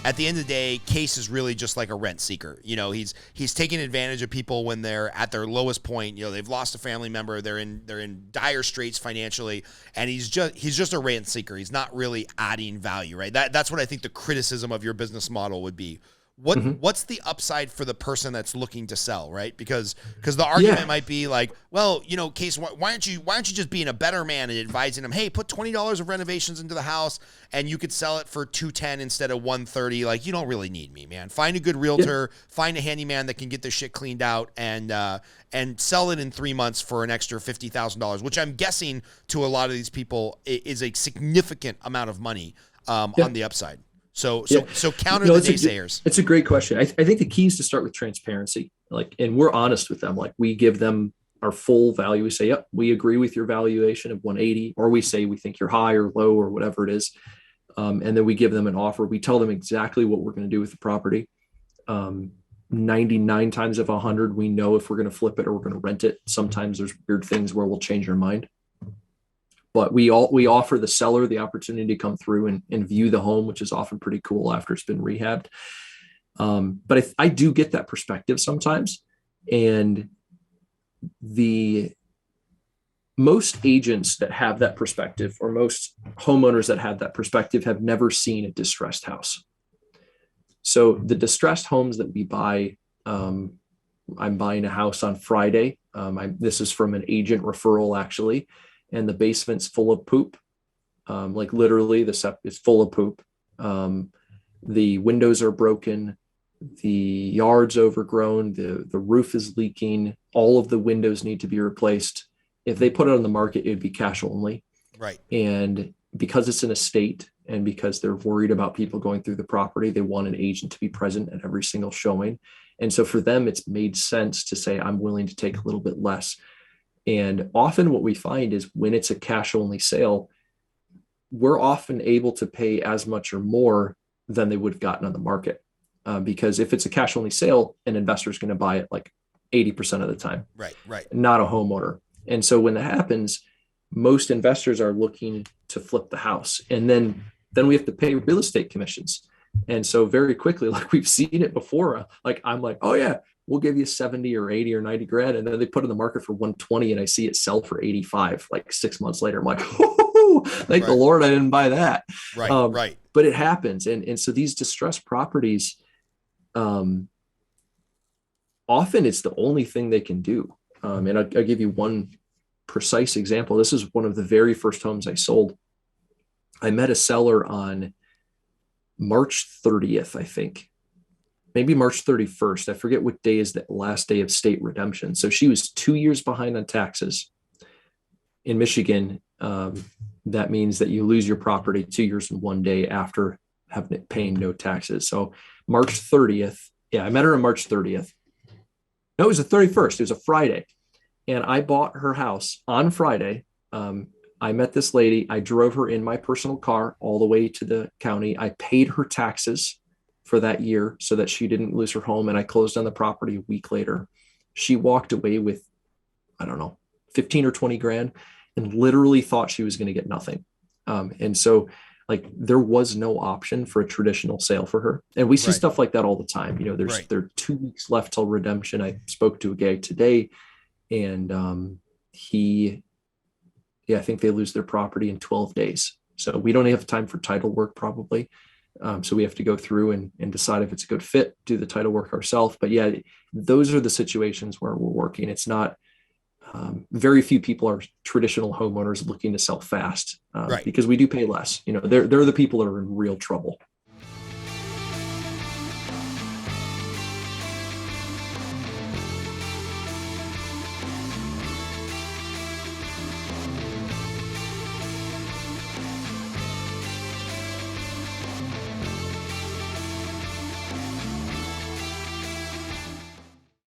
at the end of the day, Kase is really just like a rent seeker. He's taking advantage of people when they're at their lowest point. They've lost a family member, they're in dire straits financially, and he's just a rent seeker. He's not really adding value, right? That's what I think the criticism of your business model would be. What's the upside for the person that's looking to sell, right? Because the argument might be like, well, Kase, why aren't you just being a better man and advising them, hey, put $20 of renovations into the house and you could sell it for $210 instead of $130. Like, you don't really need me, man. Find a good realtor, find a handyman that can get this shit cleaned out and sell it in 3 months for an extra $50,000, which I'm guessing to a lot of these people is a significant amount of money on the upside. So counter the naysayers. It's a great question. I think the key is to start with transparency. And we're honest with them. Like, we give them our full value. We say, yep, we agree with your valuation of 180, or we say we think you're high or low or whatever it is. And then we give them an offer. We tell them exactly what we're going to do with the property. 99 times of 100, we know if we're going to flip it or we're going to rent it. Sometimes there's weird things where we'll change our mind. But we offer the seller the opportunity to come through and view the home, which is often pretty cool after it's been rehabbed. But I do get that perspective sometimes. And most agents that have that perspective, or most homeowners that have that perspective, have never seen a distressed house. So the distressed homes that we buy, I'm buying a house on Friday. This is from an agent referral, actually. And the basement's full of poop. Like, literally the septic is full of poop. The windows are broken. The yard's overgrown. The roof is leaking. All of the windows need to be replaced. If they put it on the market, it'd be cash only. Right. And because it's an estate and because they're worried about people going through the property, they want an agent to be present at every single showing. And so for them, it's made sense to say, I'm willing to take a little bit less. And often what we find is when it's a cash only sale, we're often able to pay as much or more than they would have gotten on the market. Because if it's a cash only sale, an investor is going to buy it like 80% of the time. Right. Not a homeowner. And so when that happens, most investors are looking to flip the house. And then we have to pay real estate commissions. And so very quickly, like, we've seen it before, like, I'm like, oh yeah, we'll give you 70 or 80 or 90 grand. And then they put it in the market for 120 and I see it sell for 85, like 6 months later. I'm like, oh, thank the Lord I didn't buy that. Right. But it happens. And so these distressed properties, often it's the only thing they can do. And I'll give you one precise example. This is one of the very first homes I sold. I met a seller on March 30th, I think. Maybe March 31st. I forget what day is the last day of state redemption. So she was 2 years behind on taxes. In Michigan, that means that you lose your property 2 years and 1 day after paying no taxes. So March 30th. Yeah, I met her on March 30th. No, it was the 31st. It was a Friday. And I bought her house on Friday. I met this lady. I drove her in my personal car all the way to the county. I paid her taxes for that year so that she didn't lose her home. And I closed on the property a week later. She walked away with, I don't know, 15 or 20 grand and literally thought she was going to get nothing. And so, like, there was no option for a traditional sale for her. And we see stuff like that all the time. There are 2 weeks left till redemption. I spoke to a guy today and I think they lose their property in 12 days. So we don't have time for title work probably. So we have to go through and decide if it's a good fit, do the title work ourselves. But yeah, those are the situations where we're working. It's not, very few people are traditional homeowners looking to sell fast because we do pay less. They're the people that are in real trouble.